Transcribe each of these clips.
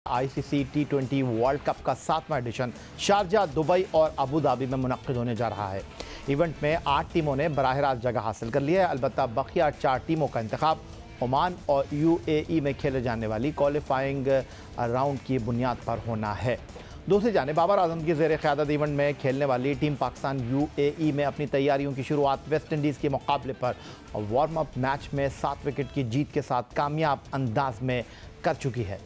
ICC टी20 world cup का 7वां addition Sharjah, Dubai और Abu Dhabi में मुनक्किद होने जा रहा है। इवेंट में 8 टीमों ने बराह रास्त जगह हासिल कर लिया है। अलबत्ता बकिया 4 टीमों का इंतखाब ओमान और यूएई में खेले जाने वाली क्वालिफाइंग राउंड की बुनियाद पर होना है। दूसरी जानिब बाबर आजम की ज़ेर क़यादत इवेंट में खेलने वाली टीम पाकिस्तान यूएई में अपनी तैयारियों की शुरुआत वेस्ट इंडीज़ के मुकाबले पर वार्म अप मैच में 7 विकेट की जीत के साथ कामयाब अंदाज में कर चुकी है।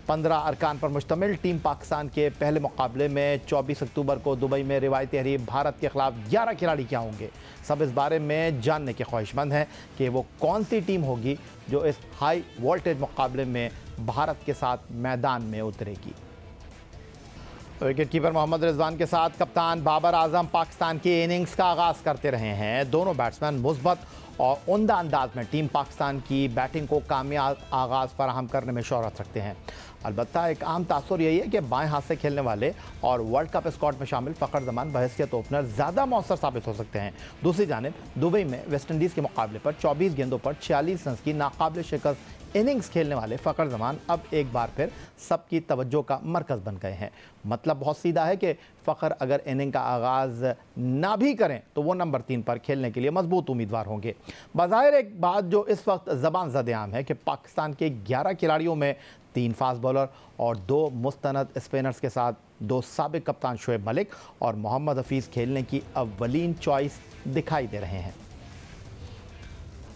15 अरकान पर मुश्तमिल टीम पाकिस्तान के पहले मुकाबले में 24 अक्टूबर को दुबई में रिवायती हरीफ भारत के खिलाफ 11 खिलाड़ी क्या होंगे। सब इस बारे में जानने के ख्वाहिशमंद हैं कि वो कौन सी टीम होगी जो इस हाई वोल्टेज मुकाबले में भारत के साथ मैदान में उतरेगी। विकेट कीपर मोहम्मद रिजवान के साथ कप्तान बाबर आजम पाकिस्तान की इनिंग्स का आगाज़ करते रहे हैं। दोनों बैट्समैन मुस्बत और उम्दा अंदाज में टीम पाकिस्तान की बैटिंग को कामयाब आगाज़ फराहम करने में शोहरत रखते हैं। अलबत्ता एक आम तासुर यही है कि बाएं हाथ से खेलने वाले और वर्ल्ड कप स्क्वाड में शामिल फ़खर जमान बहैसियत ओपनर ज़्यादा मौसर साबित हो सकते हैं। दूसरी जानिब दुबई में वेस्ट इंडीज़ के मुकाबले पर 24 गेंदों पर 46 रन की नाकाबिल शिकस्त इनिंग्स खेलने वाले फ़खर जमान अब एक बार फिर सबकी तवज्जो का मरकज़ बन गए हैं। मतलब बहुत सीधा है कि फ़खर अगर इनिंग का आगाज़ ना भी करें तो वो नंबर 3 पर खेलने के लिए मजबूत उम्मीदवार होंगे। बज़ाहिर एक बात जो इस वक्त ज़बान ज़द-ए-आम है कि पाकिस्तान के 11 खिलाड़ियों में 3 फास्ट बॉलर और 2 मुस्तनद स्पिनर्स के साथ 2 साबिक कप्तान शुएब मलिक और मोहम्मद हफीज़ खेलने की अव्वलीन चॉइस दिखाई दे रहे हैं।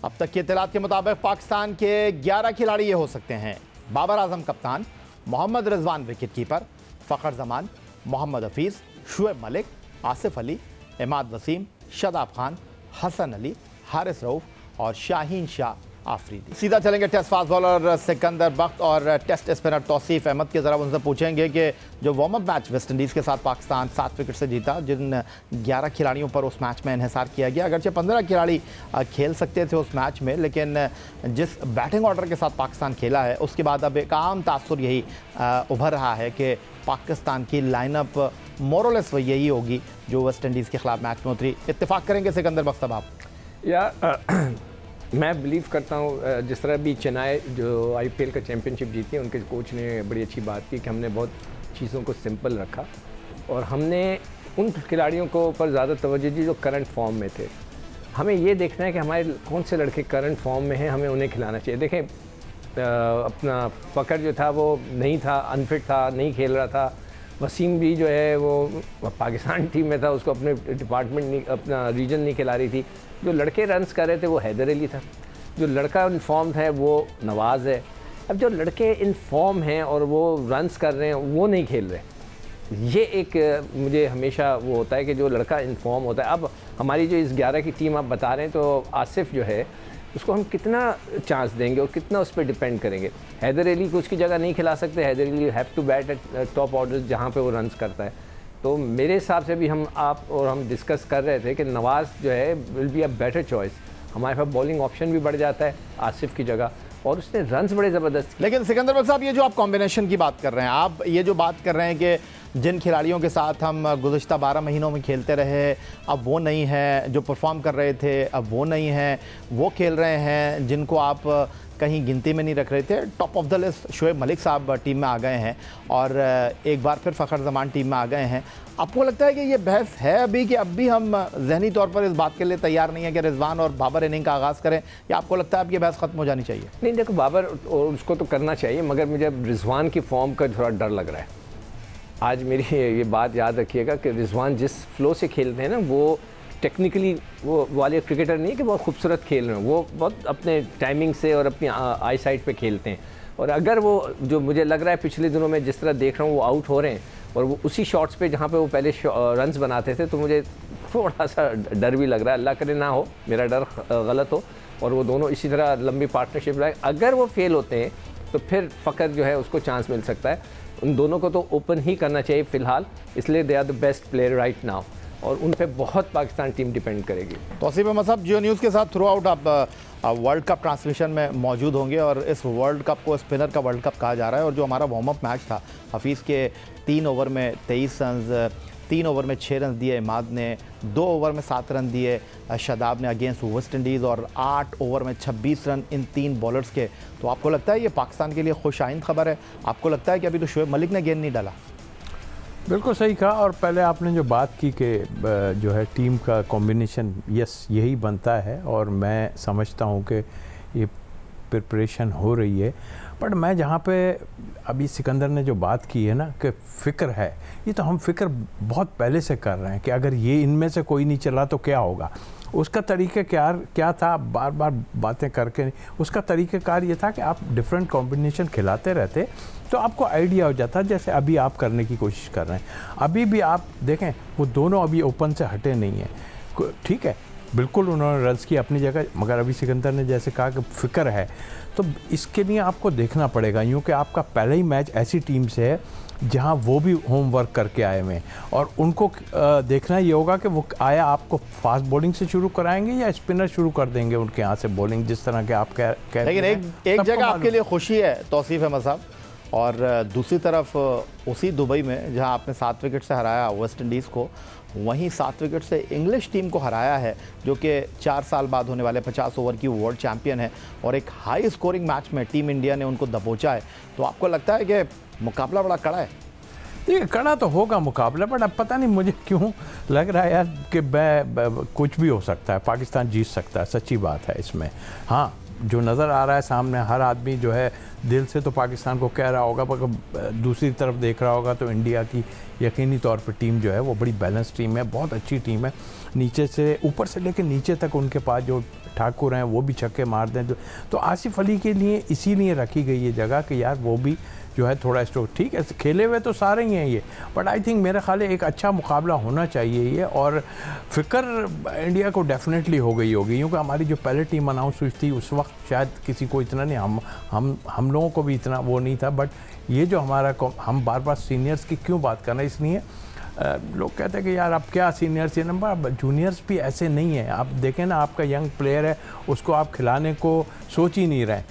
अब तक की इत्तलात के मुताबिक पाकिस्तान के 11 खिलाड़ी ये हो सकते हैं: बाबर आजम कप्तान, मोहम्मद रिजवान विकेट कीपर, फ़खर जमान, मोहम्मद हफीज़, शुएब मलिक, आसिफ अली, इमाद वसीम, शादाब खान, हसन अली, हारिस रऊफ और शाहीन शाह आफरीदी। सीधा चलेंगे टेस्ट फास्ट बॉलर सिकंदर बख्त और टेस्ट स्पिनर तौसीफ अहमद के। ज़रा उनसे पूछेंगे कि जो warm up match West Indies के साथ पाकिस्तान 7 विकेट से जीता, जिन 11 खिलाड़ियों पर उस मैच में इन्हिसार किया गया, अगरचे 15 खिलाड़ी खेल सकते थे उस मैच में, लेकिन जिस बैटिंग ऑर्डर के साथ पाकिस्तान खेला है उसके बाद अब एक आम तासुर यही उभर रहा है कि पाकिस्तान की लाइनअप मोरलेस वही यही होगी जो वेस्ट इंडीज़ के खिलाफ मैच में उतरी। इत्तेफाक करेंगे सिकंदर बख्त साहब आप? मैं बिलीव करता हूँ जिस तरह भी चेन्नई जो आईपीएल का चैम्पियनशिप जीती है, उनके कोच ने बड़ी अच्छी बात की कि हमने बहुत चीज़ों को सिंपल रखा और हमने उन खिलाड़ियों को ऊपर ज़्यादा तवज्जो दी जो करंट फॉर्म में थे। हमें ये देखना है कि हमारे कौन से लड़के करंट फॉर्म में हैं, हमें उन्हें खिलाना चाहिए। देखें अपना फ़खर जो था वो नहीं था, अनफिट था, नहीं खेल रहा था। वसीम भी जो है वो पाकिस्तान टीम में था, उसको अपने डिपार्टमेंट नहीं, अपना रीजन नहीं खिला रही थी। जो लड़के रन्स कर रहे थे वो हैदर अली था, जो लड़का इन फॉर्म है वो नवाज़ है। अब जो लड़के इन फॉर्म हैं और वो रन्स कर रहे हैं वो नहीं खेल रहे। ये एक मुझे हमेशा वो होता है कि जो लड़का इन फॉर्म होता है। अब हमारी जो इस 11 की टीम आप बता रहे हैं, तो आसिफ जो है उसको हम कितना चांस देंगे और कितना उस पर डिपेंड करेंगे। हैदर अली को उसकी जगह नहीं खिला सकते। Haider Ali have to bat at top order जहाँ पे वो रन्स करता है। तो मेरे हिसाब से भी हम डिस्कस कर रहे थे कि नवाज़ जो है will be a better choice. हमारे पास बॉलिंग ऑप्शन भी बढ़ जाता है आसिफ की जगह, और उसने रन्स बड़े ज़बरदस्त। लेकिन सिकंदर बख्त साहब, ये जो आप कॉम्बिनेशन की बात कर रहे हैं, आप ये जो बात कर रहे हैं कि जिन खिलाड़ियों के साथ हम गुज़िश्ता 12 महीनों में खेलते रहे अब वो नहीं है, जो परफॉर्म कर रहे थे अब वो नहीं है, वो खेल रहे हैं जिनको आप कहीं गिनती में नहीं रख रहे थे। Top of the list Shoaib Malik साहब टीम में आ गए हैं और एक बार फिर फ़खर जमान टीम में आ गए हैं। आपको लगता है कि ये बहस है अभी कि अब भी हम ज़हनी तौर पर इस बात के लिए तैयार नहीं है कि रिजवान और बाबर इनिंग का आगाज़ करें, या आपको लगता है अब ये बहस ख़त्म हो जानी चाहिए? नहीं, देखो बाबर और उसको तो करना चाहिए, मगर मुझे रिजवान की फॉर्म का थोड़ा डर लग रहा है। आज मेरी ये बात याद रखिएगा कि रिजवान जिस फ्लो से खेलते हैं ना, वो टेक्निकली वो वाले क्रिकेटर नहीं है कि बहुत खूबसूरत खेल रहे हैं, वो बहुत अपने टाइमिंग से और अपनी आई साइड पे खेलते हैं। और अगर वो जो मुझे लग रहा है पिछले दिनों में जिस तरह देख रहा हूँ वो आउट हो रहे हैं और वो उसी शॉट्स पे जहाँ पे वो पहले रन्स बनाते थे, तो मुझे थोड़ा सा डर भी लग रहा है। अल्लाह करे ना हो, मेरा डर गलत हो और वो दोनों इसी तरह लंबी पार्टनरशिप रहे। अगर वो फेल होते हैं तो फिर फ़खर जो है उसको चांस मिल सकता है। उन दोनों को तो ओपन ही करना चाहिए फ़िलहाल, इसलिए they are the best player right now और उन पे बहुत पाकिस्तान टीम डिपेंड करेगी। तौसीफ अहमद साहब, जियो न्यूज़ के साथ थ्रू आउट आप वर्ल्ड कप ट्रांसमिशन में मौजूद होंगे और इस वर्ल्ड कप को स्पिनर का वर्ल्ड कप कहा जा रहा है। और जो हमारा वार्म अप मैच था, हफीज़ के 3 ओवर में 23 रन 3 ओवर में 6 रन दिए इमाद ने, 2 ओवर में 7 रन दिए शादाब ने अगेंस्ट वेस्ट इंडीज़, और 8 ओवर में 26 रन इन 3 बॉलर्स के। तो आपको लगता है ये पाकिस्तान के लिए खुशाइन खबर है? आपको लगता है कि अभी तो शोएब मलिक ने गेंद नहीं डाला? बिल्कुल सही कहा। और पहले आपने जो बात की कि जो है टीम का कॉम्बिनेशन, यस यही बनता है, और मैं समझता हूँ कि ये प्रिपरेशन हो रही है। बट मैं जहाँ पे अभी सिकंदर ने जो बात की है ना कि फ़िक्र है, ये तो हम फ़िक्र बहुत पहले से कर रहे हैं कि अगर ये इनमें से कोई नहीं चला तो क्या होगा। उसका तरीक़ाकार क्या था, बार बार बातें करके उसका तरीक़ाकार ये था कि आप डिफरेंट कॉम्बिनेशन खिलाते रहते तो आपको आइडिया हो जाता, जैसे अभी आप करने की कोशिश कर रहे हैं। अभी भी आप देखें वो दोनों अभी ओपन से हटे नहीं हैं, ठीक है, बिल्कुल उन्होंने रन्स की अपनी जगह, मगर अभी सिकंदर ने जैसे कहा कि फ़िक्र है, तो इसके लिए आपको देखना पड़ेगा। यूँ कि आपका पहला ही मैच ऐसी टीम से है जहां वो भी होमवर्क करके आए हुए हैं, और उनको देखना ये होगा कि वो आया आपको फास्ट बॉलिंग से शुरू कराएंगे या स्पिनर शुरू कर देंगे उनके यहाँ से बॉलिंग, जिस तरह के आप कह लेकिन एक जगह आपके लिए खुशी है तौसीफ अहमद साहब, और दूसरी तरफ उसी दुबई में जहां आपने 7 विकेट से हराया वेस्ट इंडीज़ को, वहीं 7 विकेट से इंग्लिश टीम को हराया है जो कि 4 साल बाद होने वाले 50 ओवर की वर्ल्ड चैंपियन है, और एक हाई स्कोरिंग मैच में टीम इंडिया ने उनको दबोचा है। तो आपको लगता है कि मुकाबला बड़ा कड़ा है? देखिए कड़ा तो होगा मुकाबला, बट अब पता नहीं मुझे क्यों लग रहा है यार कि कुछ भी हो सकता है, पाकिस्तान जीत सकता है, सच्ची बात है इसमें। हाँ, जो नज़र आ रहा है सामने, हर आदमी जो है दिल से तो पाकिस्तान को कह रहा होगा, पर दूसरी तरफ देख रहा होगा तो इंडिया की यकीनी तौर पे टीम जो है वो बड़ी बैलेंस टीम है, बहुत अच्छी टीम है। नीचे से ऊपर से लेकर नीचे तक उनके पास जो ठाकुर हैं वो भी छक्के मार दें, तो आसिफ अली के लिए इसीलिए रखी गई ये जगह कि यार वो भी जो है थोड़ा स्ट्रोक, ठीक है खेले हुए तो सारे ही हैं ये, बट आई थिंक मेरे ख्याल एक अच्छा मुकाबला होना चाहिए ये। और फ़िक्र इंडिया को डेफिनेटली हो गई होगी, क्योंकि हमारी जो पहले टीम अनाउंस हुई थी उस वक्त शायद किसी को इतना नहीं, हम लोगों को भी इतना वो नहीं था। बट ये जो हमारा, हम बार बार सीनियर्स की क्यों बात करना, इसलिए लोग कहते हैं कि यार अब क्या सीनियर्स, ये नंबर जूनियर्स भी ऐसे नहीं है। आप देखें ना, आपका यंग प्लेयर है, उसको आप खिलाने को सोच ही नहीं रहे।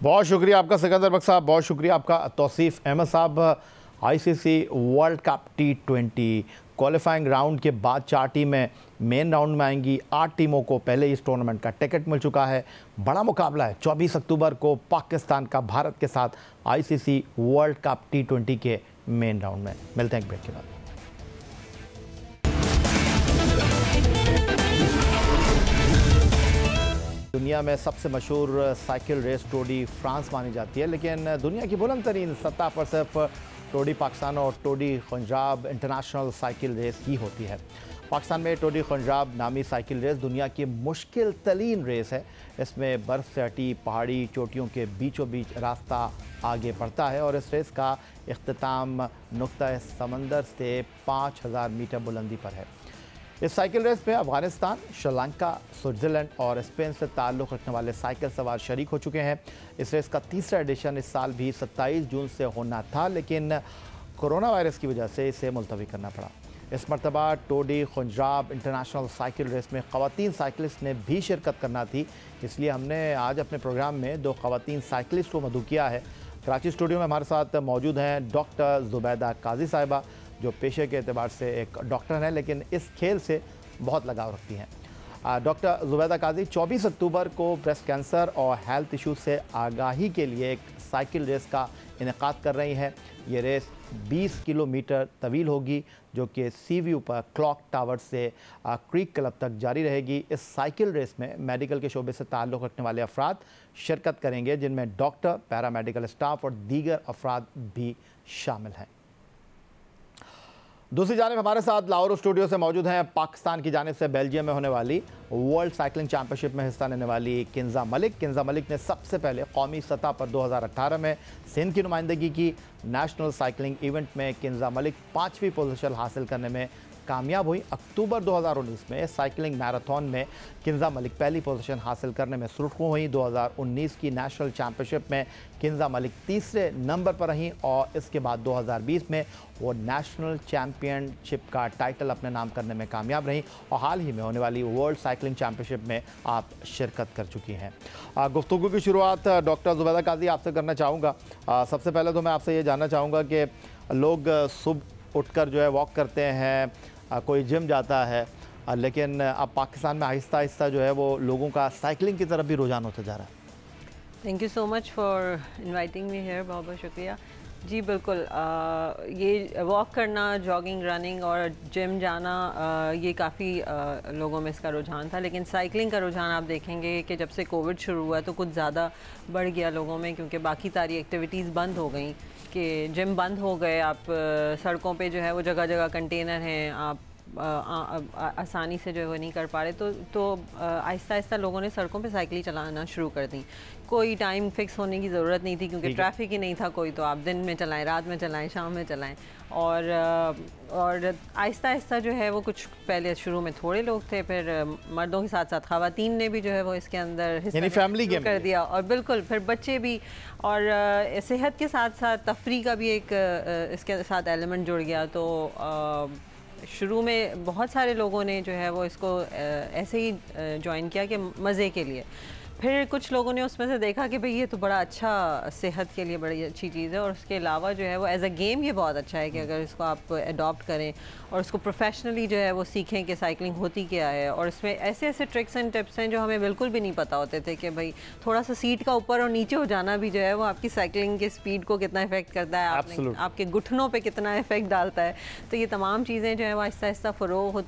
बहुत शुक्रिया आपका सिकंदर बख्श साहब, बहुत शुक्रिया आपका तौसीफ अहमद साहब। ICC world cup T20 qualifying round के बाद 4 टीमें मेन राउंड में आएंगी। 8 टीमों को पहले इस टूर्नामेंट का टिकट मिल चुका है। बड़ा मुकाबला है 24 अक्टूबर को पाकिस्तान का भारत के साथ आईसीसी वर्ल्ड कप T20 के मेन राउंड में। मिलते हैं एक ब्रेक के बाद। दुनिया में सबसे मशहूर cycle race tour de France मानी जाती है, लेकिन दुनिया की बुलंद तरीन सतह पर सिर्फ टूर डी पाकिस्तान और tour de Punjab international cycle race ही होती है। पाकिस्तान में टूर डी पंजाब नामी साइकिल रेस दुनिया की मुश्किल तरीन रेस है। इसमें बर्फ़ से हटी पहाड़ी चोटियों के बीचों बीच रास्ता आगे बढ़ता है, और इस रेस का इख्तिताम नुक्ता समंदर से 5000 मीटर बुलंदी पर है। इस साइकिल रेस में अफगानिस्तान, श्रीलंका, स्विट्ज़रलैंड और स्पेन से ताल्लुक़ रखने वाले साइकिल सवार शरीक हो चुके हैं। इस रेस का तीसरा एडिशन इस साल भी 27 जून से होना था, लेकिन कोरोना वायरस की वजह से इसे मुलतवी करना पड़ा। इस मरतबा tour de Punjab international cycle race में ख़वातीन साइकिलिस्ट ने भी शिरकत करना थी, इसलिए हमने आज अपने प्रोग्राम में 2 ख़वातीन साइकिलिस्ट को मदऊ किया है। कराची स्टूडियो में हमारे साथ मौजूद हैं डॉक्टर ज़ुबैदा काजी साहिबा, जो पेशे के एतबार से एक डॉक्टर हैं लेकिन इस खेल से बहुत लगाव रखती हैं। डॉक्टर ज़ुबैदा काजी 24 अक्टूबर को ब्रेस्ट कैंसर और हेल्थ इशू से आगाही के लिए एक साइकिल रेस का इनेकाद कर रही हैं। ये रेस 20 किलोमीटर तवील होगी, जो कि सी व्यू पर क्लॉक टावर से क्रीक क्लब तक जारी रहेगी। इस साइकिल रेस में मेडिकल के शोबे से ताल्लुक़ रखने वाले अफराद शिरकत करेंगे, जिनमें डॉक्टर, पैरामेडिकल स्टाफ और दीगर अफराद भी शामिल हैं। दूसरी जानिब हमारे साथ लाहौर स्टूडियो से मौजूद हैं पाकिस्तान की जानिब से बेल्जियम में होने वाली वर्ल्ड साइकिलिंग चैंपियनशिप में हिस्सा लेने वाली किंजा मलिक। किंजा मलिक ने सबसे पहले कौमी सतह पर 2018 में सिंध की नुमाइंदगी की। नेशनल साइकिलिंग इवेंट में किंजा मलिक 5वीं पोजीशन हासिल करने में कामयाब हुई। अक्टूबर 2019 में साइकिलिंग मैराथन में किंजा मलिक पहली पोजीशन हासिल करने में सुरखरू हुई। 2019 की नेशनल चैंपियनशिप में किंजा मलिक तीसरे नंबर पर रहीं, और इसके बाद 2020 में वो नेशनल चैम्पियनशिप का टाइटल अपने नाम करने में कामयाब रहीं, और हाल ही में होने वाली वर्ल्ड साइकिलिंग चैंपियनशिप में आप शिरकत कर चुकी हैं। गुफ्तगू की शुरुआत डॉक्टर ज़ुबैदा काजी आपसे करना चाहूँगा। सबसे पहले तो मैं आपसे ये जानना चाहूँगा कि लोग उठकर जो है वॉक करते हैं, कोई जिम जाता है, लेकिन अब पाकिस्तान में आहिस्ता आहिस्ता जो है वो लोगों का साइकिलिंग की तरफ भी रुझान होता जा रहा है। Thank you so much for inviting me here, बहुत बहुत शुक्रिया। जी बिल्कुल, ये वॉक करना, जॉगिंग, रनिंग और जिम जाना, ये काफ़ी लोगों में इसका रुझान था, लेकिन साइकिलिंग का रुझान आप देखेंगे कि जब से कोविड शुरू हुआ तो कुछ ज़्यादा बढ़ गया लोगों में, क्योंकि बाकी सारी एक्टिविटीज़ बंद हो गई, कि जिम बंद हो गए, आप सड़कों पे जो है वो जगह जगह कंटेनर हैं, आप आसानी से जो है वो नहीं कर पा रहे, तो आहिस्ता आहिस्ता लोगों ने सड़कों पे साइकिल चलाना शुरू कर दी। कोई टाइम फिक्स होने की ज़रूरत नहीं थी, क्योंकि ट्रैफिक ही नहीं था कोई, तो आप दिन में चलाएं, रात में चलाएं, शाम में चलाएं। और आहिस्ता आहिस्ता जो है वो कुछ पहले शुरू में थोड़े लोग थे, फिर मर्दों के साथ साथ ख़वातीन ने भी जो है वो इसके अंदर हिस्सा फैमिली गेम कर दिया, और बिल्कुल फिर बच्चे भी, और सेहत के साथ साथ तफरी का भी एक इसके साथ एलिमेंट जुड़ गया। तो शुरू में बहुत सारे लोगों ने जो है वो इसको ऐसे ही ज्वाइन किया कि मज़े के लिए, फिर कुछ लोगों ने उसमें से देखा कि भाई ये तो बड़ा अच्छा, सेहत के लिए बड़ी अच्छी चीज़ है, और उसके अलावा जो है वो एज अ गेम ये बहुत अच्छा है कि अगर इसको आप अडॉप्ट करें और उसको प्रोफेशनली जो है वो सीखें कि साइकिलिंग होती क्या है। और इसमें ऐसे ऐसे ट्रिक्स एंड टिप्स हैं जो हमें बिल्कुल भी नहीं पता होते थे, कि भाई थोड़ा सा सीट का ऊपर और नीचे हो जाना भी जो है वो आपकी साइकिलिंग के स्पीड को कितना इफेक्ट करता है, आपके घुटनों पर कितना इफेक्ट डालता है। तो ये तमाम चीज़ें जो है वो आहिस्ता आहिस्ता फ़रोग़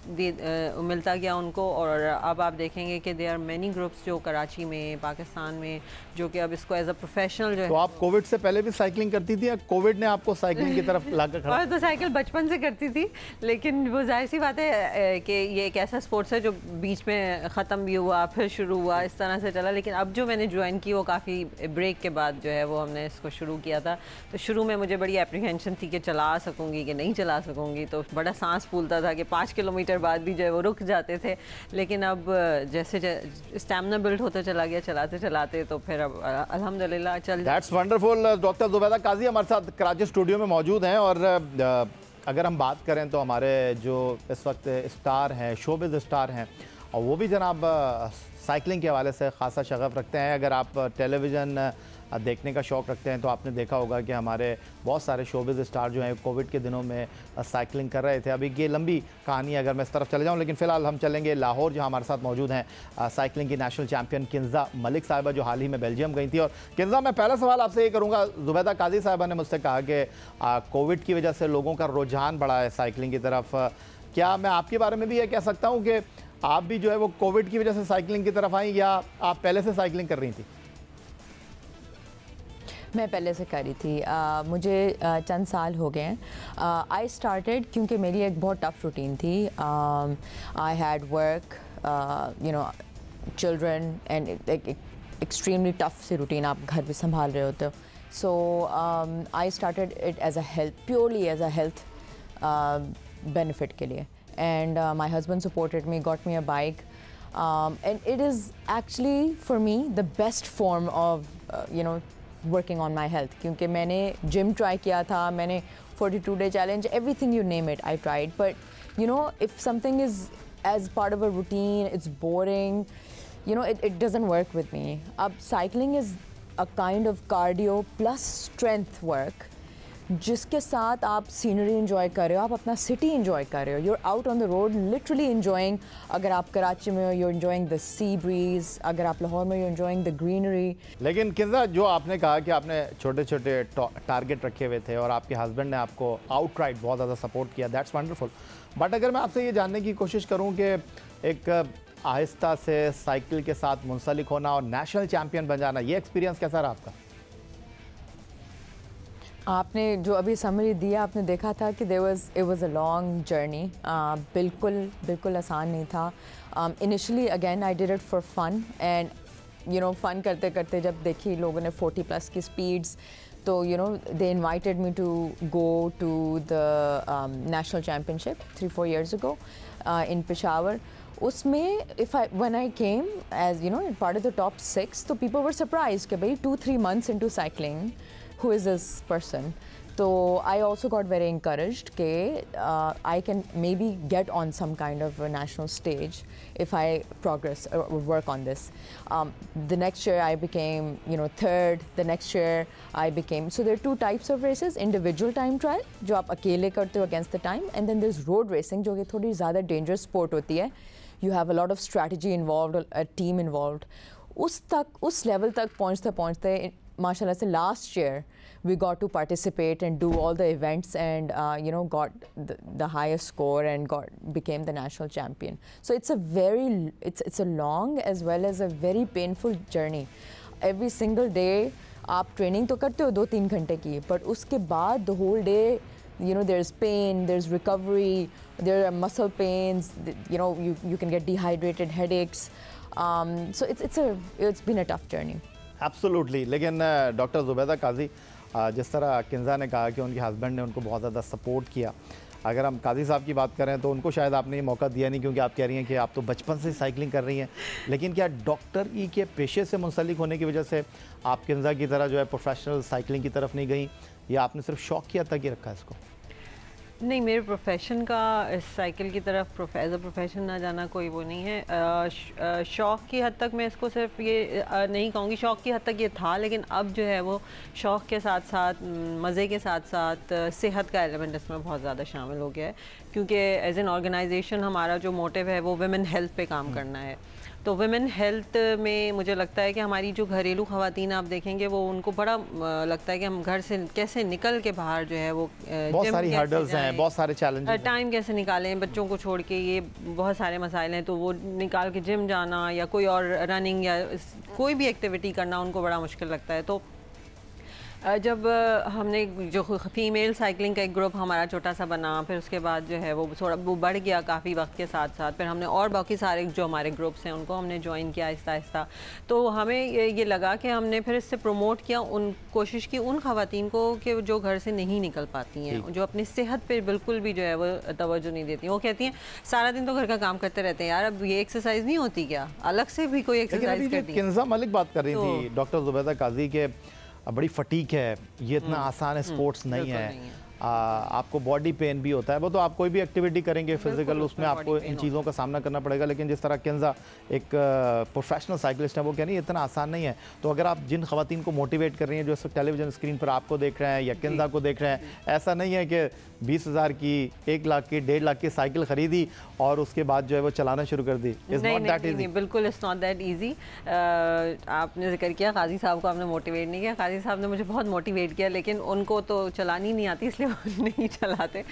मिलता गया उनको, और अब आप देखेंगे कि देयर आर मैनी ग्रुप्स जो कराची में, पाकिस्तान में, जो कि अब इसको एज अ प्रोफेशनल जो है। तो आप कोविड से पहले भी साइकिलिंग करती थी, या कोविड ने आपको साइकिलिंग की तरफ लाकर खड़ा? और तो साइकिल बचपन से करती थी, लेकिन वो जाहिर सी बात है कि ये एक ऐसा स्पोर्ट्स है जो बीच में ख़त्म भी हुआ, फिर शुरू हुआ, इस तरह से चला। लेकिन अब जो मैंने ज्वाइन की वो काफ़ी ब्रेक के बाद जो है वो हमने इसको शुरू किया था। तो शुरू में मुझे बड़ी एप्रीहेंशन थी कि चला सकूँगी कि नहीं चला सकूँगी, तो बड़ा सांस फूलता था कि 5 किलोमीटर बाद भी जो है वो रुक जाते थे। लेकिन अब जैसे स्टैमिना बिल्ड होता चला गया, चलाते चलाते, तो फिर अब अल्हम्दुलिल्लाह चल। That's wonderful. डॉक्टर ज़ुबैदा काजी हमारे साथ कराची स्टूडियो में मौजूद हैं, और अगर हम बात करें तो हमारे जो इस वक्त स्टार हैं, शोबिज़ स्टार हैं, और वो भी जनाब साइकिलिंग के हवाले से ख़ासा शगफ़ रखते हैं। अगर आप टेलीविज़न देखने का शौक़ रखते हैं तो आपने देखा होगा कि हमारे बहुत सारे शोबिज़ स्टार जो हैं कोविड के दिनों में साइकिलिंग कर रहे थे। अभी ये लंबी कहानी है अगर मैं इस तरफ चले जाऊं, लेकिन फ़िलहाल हम चलेंगे लाहौर, जहां हमारे साथ मौजूद हैं साइकिलिंग की नेशनल चैम्पियन किंज़ा मलिक साहिबा, जो हाल ही में बेल्जियम गई थी। और किंज़ा, मैं पहला सवाल आपसे ये करूँगा, ज़ुबैदा काजी साहिबा ने मुझसे कहा कि कोविड की वजह से लोगों का रुझान बढ़ा है साइकिलिंग की तरफ। क्या मैं आपके बारे में भी ये कह सकता हूँ कि आप भी जो है वो कोविड की वजह से साइकिलिंग की तरफ आई, या आप पहले से साइकिलिंग कर रही थी? मैं पहले से करी थी, मुझे चंद साल हो गए हैं। आई स्टार्टेड क्योंकि मेरी एक बहुत टफ़ रूटीन थी। I had work, you know, children, and extremely tough see routine, आप घर भी संभाल रहे होते हो। So I started it as a health, purely as a health benefit के लिए, and my husband supported me, got me a bike, and it is actually for me the best form of you know working on my health, क्योंकि मैंने gym try किया था, मैंने 42 day challenge, everything you name it I tried, but you know if something is as part of a routine, it's boring, you know, it doesn't work with me. अब cycling is a kind of cardio plus strength work, जिसके साथ आप scenery enjoy कर रहे हो, आप अपना city enjoy कर रहे हो, you're out on the road literally enjoying. अगर आप कराची में हो, you're enjoying the sea breeze, अगर आप लाहौर में, you're enjoying the greenery. लेकिन किंज़ा, जो आपने कहा कि आपने छोटे छोटे टारगेट रखे हुए थे और आपके हस्बैंड ने आपको आउटराइट बहुत ज़्यादा सपोर्ट किया, दैट्स वंडरफुल। बट अगर मैं आपसे ये जानने की कोशिश करूँ कि एक आहिस्ता से साइकिल के साथ मुंसलिक होना और नेशनल चैम्पियन बन जाना, ये एक्सपीरियंस कैसा रहा आपका? आपने जो अभी समरी दिया, आपने देखा था कि it was a long journey, बिल्कुल आसान नहीं था। Initially again I did it for fun, and you know fun करते करते जब देखी लोगों ने 40+ की स्पीड्स, तो you know they invited me to go to the national championship 3-4 years ago in Peshawar. उसमें when I came as you know part of the top 6, तो people were surprised कि भाई 2-3 months into cycling, who is this person? So I also got very encouraged that I can maybe get on some kind of a national stage if I progress or work on this. The next year I became, third. The next year I became. So there are two types of races: individual time trial, जो आप अकेले करते हो against the time, and then there's road racing, जो कि थोड़ी ज़्यादा dangerous sport होती है. You have a lot of strategy involved, a team involved. उस level तक पहुँचते माशाल्लाह से last year we got to participate and do all the events and got the highest score and became the national champion. So it's a long as well as a very painful journey. Every single day आप training तो करते हो 2-3 घंटे की, but उसके बाद the whole day there's pain, there's recovery, there are muscle pains, you can get dehydrated, headaches. So it's been a tough journey. Absolutely. लेकिन doctor Zubaida काजी, जिस तरह किंजा ने कहा कि उनके हस्बैंड ने उनको बहुत ज़्यादा सपोर्ट किया, अगर हम काजी साहब की बात करें तो उनको शायद आपने ये मौका दिया नहीं, क्योंकि आप कह रही हैं कि आप तो बचपन से साइकिलिंग कर रही हैं. लेकिन क्या डॉक्टर ई के पेशे से मुंसलिक होने की वजह से आप किंजा की तरह जो है प्रोफेशनल साइकिलिंग की तरफ नहीं गई, या आपने सिर्फ शौक़ की हद तक ही रखा है इसको? नहीं, मेरे प्रोफेशन का इस साइकिल की तरफ एज अ प्रोफेशन ना जाना कोई वो नहीं है. शौक़ की हद तक मैं इसको सिर्फ ये नहीं कहूँगी, शौक़ की हद तक ये था, लेकिन अब जो है वो शौक़ के साथ साथ मज़े के साथ साथ सेहत का एलिमेंट इसमें बहुत ज़्यादा शामिल हो गया है. क्योंकि एज एन ऑर्गेनाइजेशन हमारा जो मोटिव है वो वुमेन हेल्थ पे काम करना है. तो वुमेन हेल्थ में मुझे लगता है कि हमारी जो घरेलू ख़वातीन आप देखेंगे वो उनको बड़ा लगता है कि हम घर से कैसे निकल के बाहर जो है वो बहुत सारी हर्डल्स हैं, बहुत सारे चैलेंजेस, टाइम कैसे निकालें, बच्चों को छोड़ के, ये बहुत सारे मसाइल हैं. तो वो निकाल के जिम जाना या कोई और रनिंग या कोई भी एक्टिविटी करना उनको बड़ा मुश्किल लगता है. तो जब हमने जो फ़ीमेल साइकिलिंग का एक ग्रुप हमारा छोटा सा बना, फिर उसके बाद जो है वो थोड़ा वो बढ़ गया काफ़ी वक्त के साथ साथ. फिर हमने और बाकी सारे जो हमारे ग्रुप्स हैं उनको हमने ज्वाइन किया आहिस्ता आहिस्ता. तो हमें ये लगा कि हमने फिर इससे प्रमोट किया, कोशिश की उन ख़वातीन को कि जो घर से नहीं निकल पाती हैं, जो अपनी सेहत पर बिल्कुल भी जो है वो तवज्जो नहीं देती. वो कहती हैं सारा दिन तो घर का काम करते रहते हैं यार, अब ये एक्सरसाइज नहीं होती क्या, अलग से भी कोई एक्सरसाइज करती है. किंजा मलिक बात कर रही थी डॉक्टर ज़ुबैदा काजी के बड़ी फटीक है, ये इतना आसान स्पोर्ट्स नहीं है, आपको बॉडी पेन भी होता है. वो तो आप कोई भी एक्टिविटी करेंगे फिजिकल, उसमें आपको इन चीज़ों का सामना करना पड़ेगा. लेकिन जिस तरह किंजा एक प्रोफेशनल साइकिलिस्ट है, वो कह रही है इतना आसान नहीं है. तो अगर आप जिन ख़वातीन को मोटिवेट कर रही हैं, जो इस टेलीविज़न स्क्रीन पर आपको देख रहे हैं या किंजा को देख रहे हैं, ऐसा नहीं है कि 20,000 की, 1 लाख की, 1.5 लाख की साइकिल ख़रीदी और उसके बाद जो है वो चलाना शुरू कर दी. नहीं, बिल्कुल इट्स नॉट दैट ईजी. आपने जिक्र किया काजी साहब को आपने मोटिवेट नहीं किया, काजी साहब ने मुझे बहुत मोटिवेट किया, लेकिन उनको तो चलानी नहीं आती इसलिए नहीं चलाते.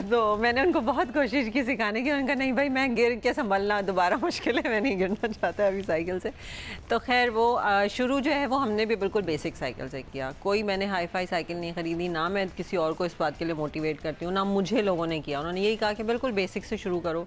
तो मैंने उनको बहुत कोशिश की सिखाने की. उनका नहीं भाई, मैं गिर के संभलना दोबारा मुश्किल है, मैं नहीं गिरना चाहता अभी साइकिल से. तो खैर वो शुरू जो है वो हमने भी बिल्कुल बेसिक साइकिल से किया. कोई मैंने हाई फाई साइकिल नहीं ख़रीदी, ना मैं किसी और को इस बात के लिए मोटिवेट करती हूँ, ना मुझे लोगों ने किया. उन्होंने यही कहा कि बिल्कुल बेसिक से शुरू करो,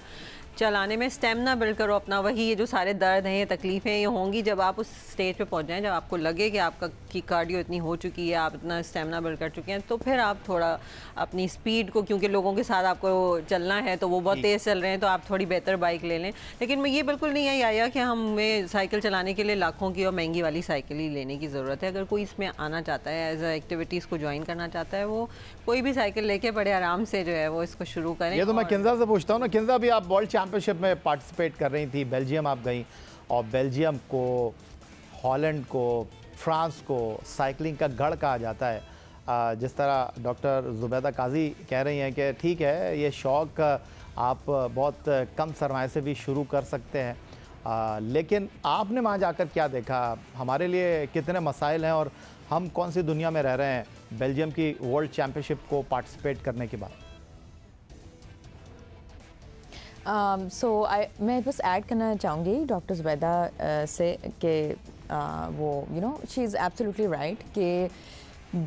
चलाने में स्टेमिना बिल्ड करो अपना. वही ये जो सारे दर्द हैं, ये तकलीफ़ें ये होंगी जब आप उस स्टेज पे पहुंच जाएं, जब आपको लगे कि आपका की कार्डियो इतनी हो चुकी है, आप इतना स्टेमिना बिल्ड कर चुके हैं, तो फिर आप थोड़ा अपनी स्पीड को, क्योंकि लोगों के साथ आपको चलना है तो वो बहुत तेज़ चल रहे हैं, तो आप थोड़ी बेहतर बाइक ले लें. लेकिन मैं ये बिल्कुल नहीं यही आया कि हमें साइकिल चलाने के लिए लाखों की और महंगी वाली साइकिल ही लेने की ज़रूरत है. अगर कोई इसमें आना चाहता है, एज एक्टिविटीज़ को ज्वाइन करना चाहता है, वो कोई भी साइकिल लेके बड़े आराम से जो है वो इसको शुरू करें. ये तो मैं किंजा से पूछता हूँ ना, किंजा भी आप वर्ल्ड चैंपियनशिप में पार्टिसिपेट कर रही थी, बेल्जियम आप गई, और बेल्जियम को, हॉलैंड को, फ्रांस को साइकिलिंग का गढ़ कहा जाता है. जिस तरह डॉक्टर ज़ुबैदा काजी कह रही हैं कि ठीक है, ये शौक़ आप बहुत कम सरमाए से भी शुरू कर सकते हैं, लेकिन आपने वहाँ जाकर क्या देखा, हमारे लिए कितने मसाइल हैं और हम कौन सी दुनिया में रह रहे हैं बेल्जियम की वर्ल्ड चैम्पियनशिप को पार्टिसिपेट करने के बाद? मैं बस ऐड करना चाहूँगी डॉक्टर ज़ुबैदा से कि वो शी इज़ एब्सोल्युटली राइट कि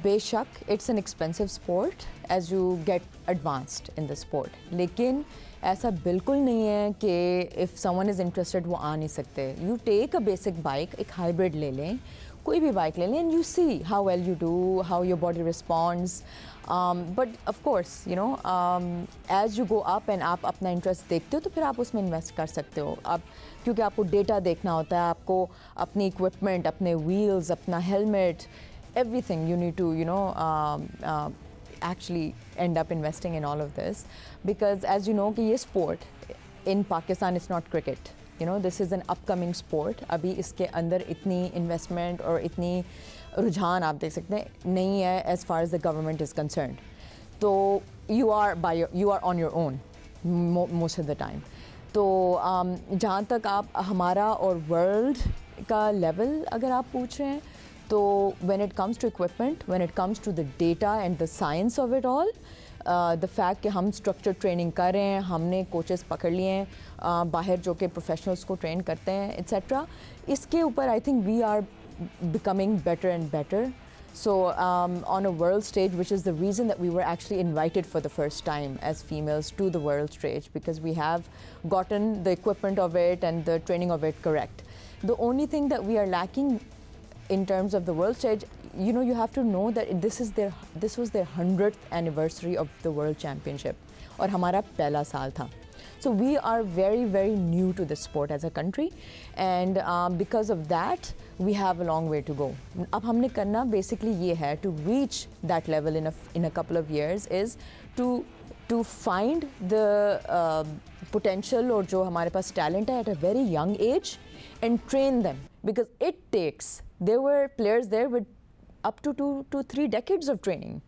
बेशक it's an expensive sport as you get advanced in the sport, लेकिन ऐसा बिल्कुल नहीं है कि इफ़ समवन इज़ इंटरेस्टेड वो आ नहीं सकते. You take a basic bike, एक हाइब्रिड ले लें, कोई भी बाइक ले लें, and you see how well you do, how your body responds. But of course as you go up and आप अपना इंटरेस्ट देखते हो तो फिर आप उसमें इन्वेस्ट कर सकते हो. आप क्योंकि आपको डेटा देखना होता है, आपको अपनी इक्विपमेंट, अपने व्हील्स, अपना helmet, everything you need to actually end up investing in all of this, because as you know कि ये sport in Pakistan it's not cricket, you know, this is an upcoming sport. अभी इसके अंदर इतनी investment और इतनी रुझान आप देख सकते हैं नहीं है as far as the government is concerned. तो you are on your own most of the time. तो जहाँ तक आप हमारा और वर्ल्ड का लेवल अगर आप पूछ रहे हैं, तो when it comes to equipment, when it comes to the data and the science of it all, the fact कि हम structured training कर रहे हैं, हमने coaches पकड़ लिए हैं बाहर जो कि professionals को train करते हैं etc. इसके ऊपर I think we are becoming better and better. So on a world stage, which is the reason that we were actually invited for the first time as females to the world stage, because we have gotten the equipment of it and the training of it correct. The only thing that we are lacking in terms of the world stage, you know, you have to know that this was their 100th anniversary of the World Championship, और हमारा पहला साल था. So we are very, very new to this sport as a country, and because of that, we have a long way to go. अब हमने करना basically ये है, to reach that level in a couple of years is to find the potential और जो हमारे पास talent है at a very young age and train them, because it takes, there were players there with up to 2 to 3 decades of training.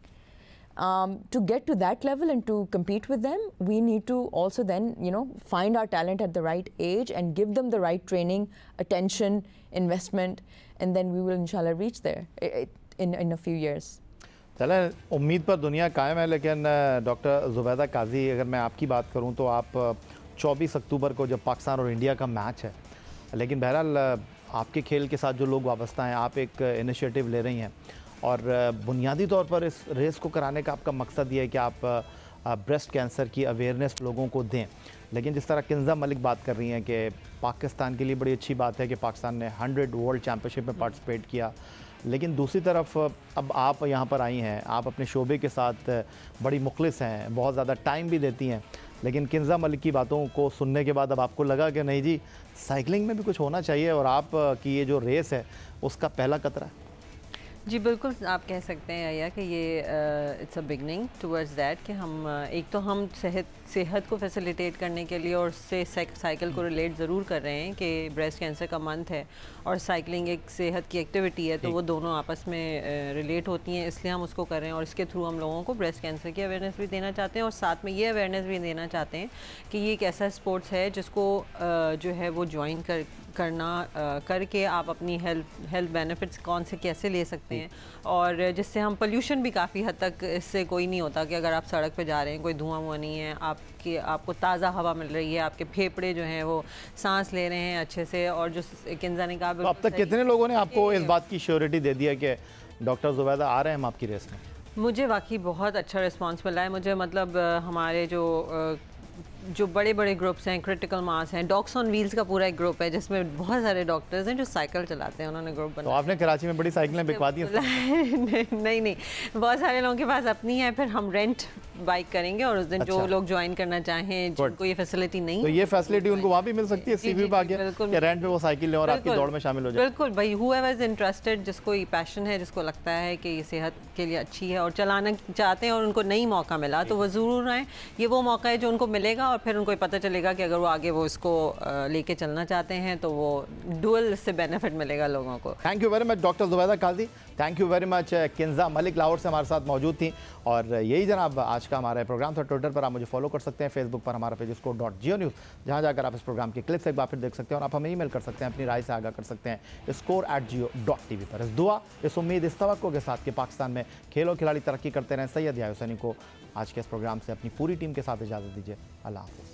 To get to that level and to compete with them, we need to also then, you know, find our talent at the right age and give them the right training, attention, investment, and then we will inshallah reach there in a few years. चलें, उम्मीद पर दुनिया कायम है, लेकिन doctor Zubaida काजी, अगर मैं आपकी बात करूं तो आप 24 अक्टूबर को जब पाकिस्तान और इंडिया का मैच है, लेकिन बहरहाल आपके खेल के साथ जो लोग वाबस्ता हैं, आप एक इनिशिएटिव ले रही हैं और बुनियादी तौर पर इस रेस को कराने का आपका मकसद ये है कि आप ब्रेस्ट कैंसर की अवेयरनेस लोगों को दें. लेकिन जिस तरह किंजा मलिक बात कर रही हैं कि पाकिस्तान के लिए बड़ी अच्छी बात है कि पाकिस्तान ने 100 वर्ल्ड चैम्पियनशिप में पार्टिसिपेट किया, लेकिन दूसरी तरफ अब आप यहाँ पर आई हैं, आप अपने शोबे के साथ बड़ी मुखलिस हैं, बहुत ज़्यादा टाइम भी देती हैं, लेकिन किंजा मलिक की बातों को सुनने के बाद अब आपको लगा कि नहीं जी, साइकिलिंग में भी कुछ होना चाहिए और आप की ये जो रेस है उसका पहला कतरा है. जी बिल्कुल, आप कह सकते हैं या कि ये it's a beginning towards that कि हम एक तो हम सेहत को फैसिलिटेट करने के लिए और उससे साइकिल को रिलेट ज़रूर कर रहे हैं कि ब्रेस्ट कैंसर का मंथ है और साइकिलिंग एक सेहत की एक्टिविटी है, तो वो दोनों आपस में रिलेट होती हैं, इसलिए हम उसको कर रहे हैं. और इसके थ्रू हम लोगों को ब्रेस्ट कैंसर की अवेयरनेस भी देना चाहते हैं और साथ में ये अवेयरनेस भी देना चाहते हैं कि ये एक ऐसा स्पोर्ट्स है जिसको जो है वो ज्वाइन करके आप अपनी हेल्थ बेनिफिट्स कौन से कैसे ले सकते हैं, और जिससे हम पोल्यूशन भी काफ़ी हद तक इससे कोई नहीं होता कि अगर आप सड़क पे जा रहे हैं, कोई धुआं नहीं है, आपको ताज़ा हवा मिल रही है, आपके फेफड़े जो हैं वो सांस ले रहे हैं अच्छे से. और जो किंजा ने कहा, तो अब तक कितने लोगों ने आपको इस बात की श्योरिटी दे दिया कि डॉक्टर ज़ुबैदा आ रहे हैं हम आपकी रेस में? मुझे वाकई बहुत अच्छा रिस्पांस मिला है. मुझे मतलब हमारे जो बड़े बड़े ग्रुप्स हैं, क्रिटिकल मास हैं, डॉक्स ऑन व्हील्स का पूरा एक ग्रुप है जिसमें बहुत सारे डॉक्टर्स हैं जो साइकिल चलाते हैं, उन्होंने ग्रुप बनाया. तो आपने कराची में बड़ी साइकिलें बिकवा दी? नहीं, बहुत सारे लोगों के पास अपनी है, फिर हम रेंट बाइक करेंगे और उस दिन जो लोग ज्वाइन करना चाहें, जिनको ये फैसिलिटी नहीं, तो ये फैसिलिटी उनको वहाँ भी मिल सकती है सीवी पे आके कि रेंट पे वो साइकिल लें और आपकी दौड़ में शामिल हो जाए? बिल्कुल भाई, हूएवर इज इंटरेस्टेड, जिसको ये पैशन है, जिसको लगता है कि ये सेहत के लिए अच्छी है और चलाना चाहते हैं और उनको नई मौका मिला, तो वो ज़रूर आए. ये वो मौका है जो उनको मिलेगा और फिर उनको पता चलेगा कि अगर वो आगे वो इसको लेके चलना चाहते हैं तो वो डुअल इससे बेनिफिट मिलेगा लोगों को. Thank you very much doctor Zubaida Kazi, thank you very much. Kinza Malik Lahore से हमारे साथ मौजूद थी. और यही जनाब आज का हमारा प्रोग्राम था. ट्विटर पर आप मुझे फॉलो कर सकते हैं, फेसबुक पर हमारा पेज score.geo न्यूज़, जहाँ जाकर आप इस प्रोग्राम के क्लिप्स एक बार फिर देख सकते हैं और आप हमें ईमेल कर सकते हैं, अपनी राय से आगाह कर सकते हैं score@geo.tv पर. इस दुआ, इस उम्मीद, इस तवक्को के साथ कि पाकिस्तान में खेल और खिलाड़ी तरक्की करते रहें, सैयद याहिया हुसैनी को आज के इस प्रोग्राम से अपनी पूरी टीम के साथ इजाज़त दीजिए. अल्लाह हाफ़िज़.